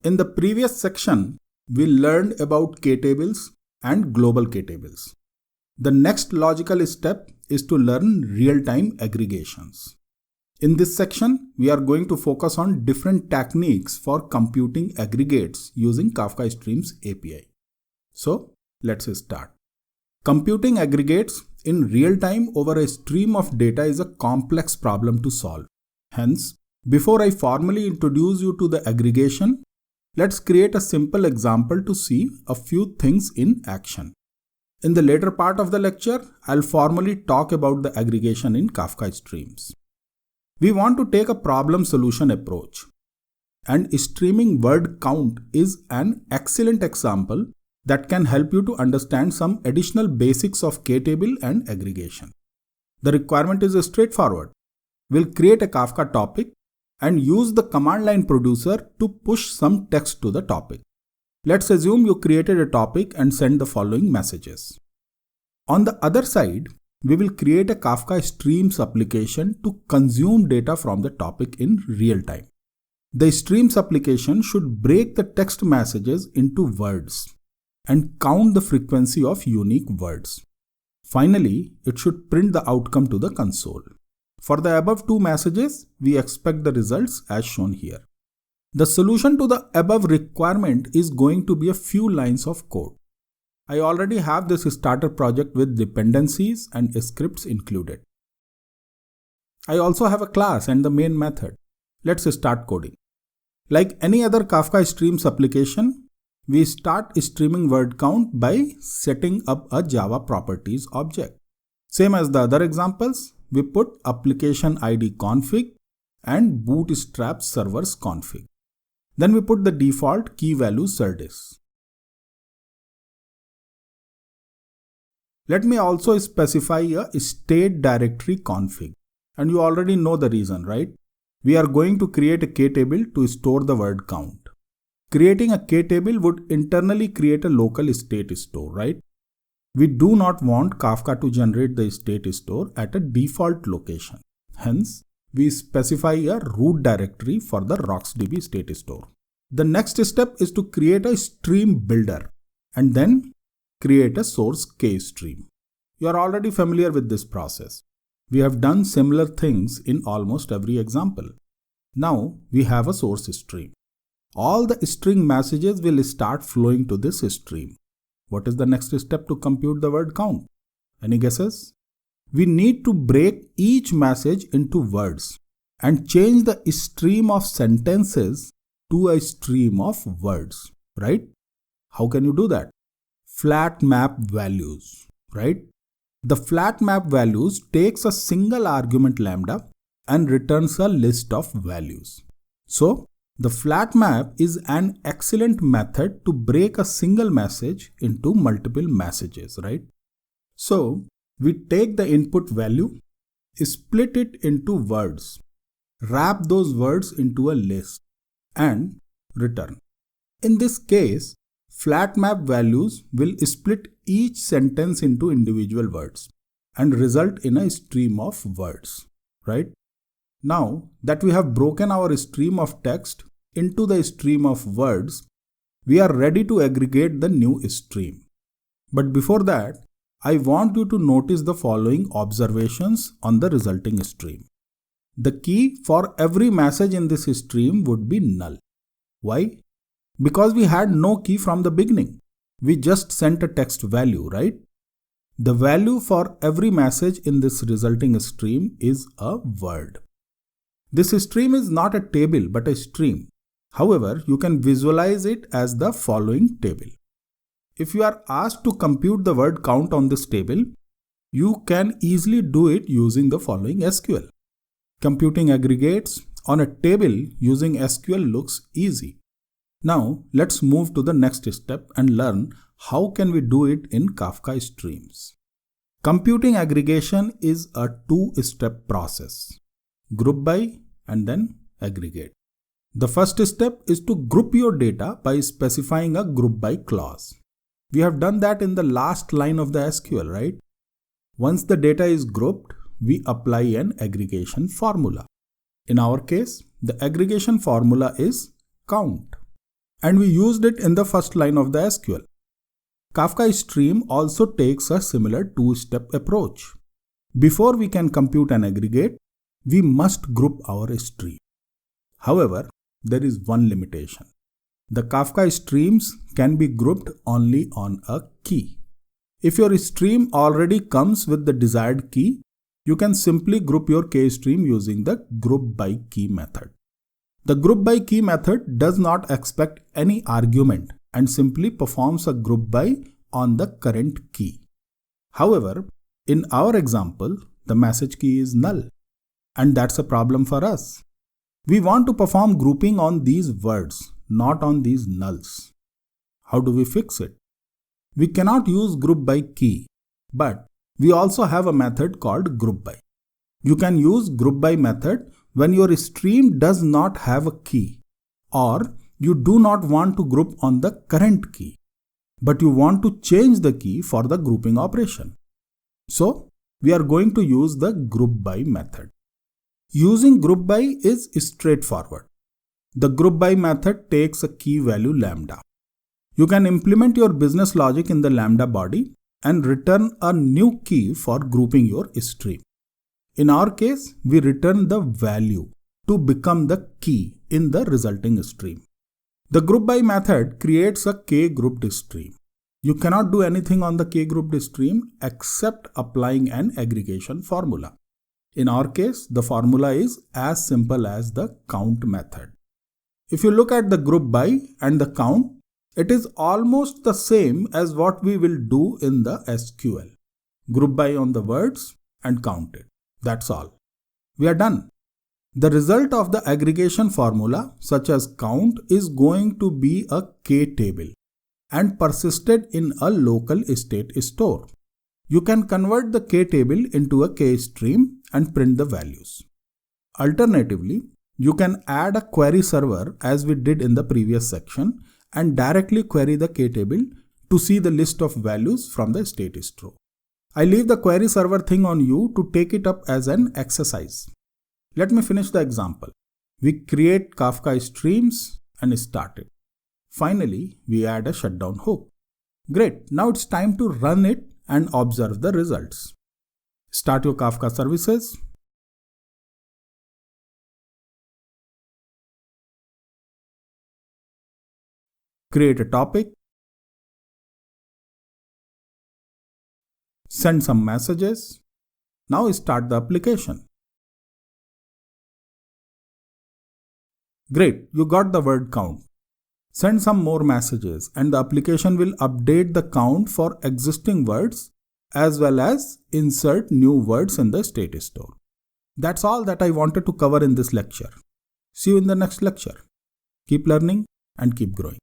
In the previous section, we learned about K-tables and global K-tables. The next logical step is to learn real-time aggregations. In this section, we are going to focus on different techniques for computing aggregates using Kafka Streams API. So, let's start. Computing aggregates in real time over a stream of data is a complex problem to solve. Hence, before I formally introduce you to the aggregation, let's create a simple example to see a few things in action. In the later part of the lecture, I'll formally talk about the aggregation in Kafka Streams. We want to take a problem solution approach, and streaming word count is an excellent example that can help you to understand some additional basics of K-table and aggregation. The requirement is straightforward. We'll create a Kafka topic and use the command line producer to push some text to the topic. Let's assume you created a topic and send the following messages. On the other side, we will create a Kafka Streams application to consume data from the topic in real time. The Streams application should break the text messages into words and count the frequency of unique words. Finally, it should print the outcome to the console. For the above two messages, we expect the results as shown here. The solution to the above requirement is going to be a few lines of code. I already have this starter project with dependencies and scripts included. I also have a class and the main method. Let's start coding. Like any other Kafka Streams application, we start streaming word count by setting up a Java properties object. Same as the other examples, we put application ID config and bootstrap servers config. Then we put the default key value Serdis. Let me also specify a state directory config. And you already know the reason, right? We are going to create a K-table to store the word count. Creating a K-table would internally create a local state store, right? We do not want Kafka to generate the state store at a default location. Hence, we specify a root directory for the RocksDB state store. The next step is to create a stream builder and then create a source K-stream. You are already familiar with this process. We have done similar things in almost every example. Now, we have a source stream. All the string messages will start flowing to this stream. What is the next step to compute the word count? Any guesses? We need to break each message into words and change the stream of sentences to a stream of words, right? How can you do that? Flat map values, right? The flat map values takes a single argument lambda and returns a list of values. So, the flat map is an excellent method to break a single message into multiple messages, right? So, we take the input value, split it into words, wrap those words into a list, and return. In this case, flat map values will split each sentence into individual words and result in a stream of words, right? Now that we have broken our stream of text into the stream of words, we are ready to aggregate the new stream. But before that, I want you to notice the following observations on the resulting stream. The key for every message in this stream would be null. Why? Because we had no key from the beginning. We just sent a text value, right? The value for every message in this resulting stream is a word. This stream is not a table but a stream. However, you can visualize it as the following table. If you are asked to compute the word count on this table, you can easily do it using the following SQL. Computing aggregates on a table using SQL looks easy. Now, let's move to the next step and learn how can we do it in Kafka Streams. Computing aggregation is a two-step process. Group by and then aggregate. The first step is to group your data by specifying a group by clause. We have done that in the last line of the SQL, right? Once the data is grouped, we apply an aggregation formula. In our case, the aggregation formula is count. and we used it in the first line of the SQL. Kafka Stream also takes a similar two-step approach. Before we can compute and aggregate, we must group our stream. However, there is one limitation. The Kafka streams can be grouped only on a key. If your stream already comes with the desired key, you can simply group your K-stream using the group by key method. The group by key method does not expect any argument and simply performs a group by on the current key. However, in our example, the message key is null, and that's a problem for us. We want to perform grouping on these words, not on these nulls. How do we fix it? We cannot use group by key, but we also have a method called group by. You can use group by method when your stream does not have a key, or you do not want to group on the current key, but you want to change the key for the grouping operation. So, we are going to use the group by method. Using group by is straightforward. The group by method takes a key value lambda. You can implement your business logic in the lambda body and return a new key for grouping your stream. In our case, we return the value to become the key in the resulting stream. The group by method creates a k-grouped stream. You cannot do anything on the k-grouped stream except applying an aggregation formula. In our case, the formula is as simple as the count method. If you look at the group by and the count, it is almost the same as what we will do in the SQL. Group by on the words and count it. That's all. We are done. The result of the aggregation formula, such as count, is going to be a k table and persisted in a local state store. You can convert the k table into a k stream and print the values. Alternatively, you can add a query server as we did in the previous section and directly query the k table to see the list of values from the state store. I leave the query server thing on you to take it up as an exercise. Let me finish the example. We create Kafka streams and start it. Finally, we add a shutdown hook. Great, now it's time to run it and observe the results. Start your Kafka services. Create a topic. Send some messages. Now start the application. Great, you got the word count. Send some more messages and the application will update the count for existing words as well as insert new words in the state store. That's all that I wanted to cover in this lecture. See you in the next lecture. Keep learning and keep growing.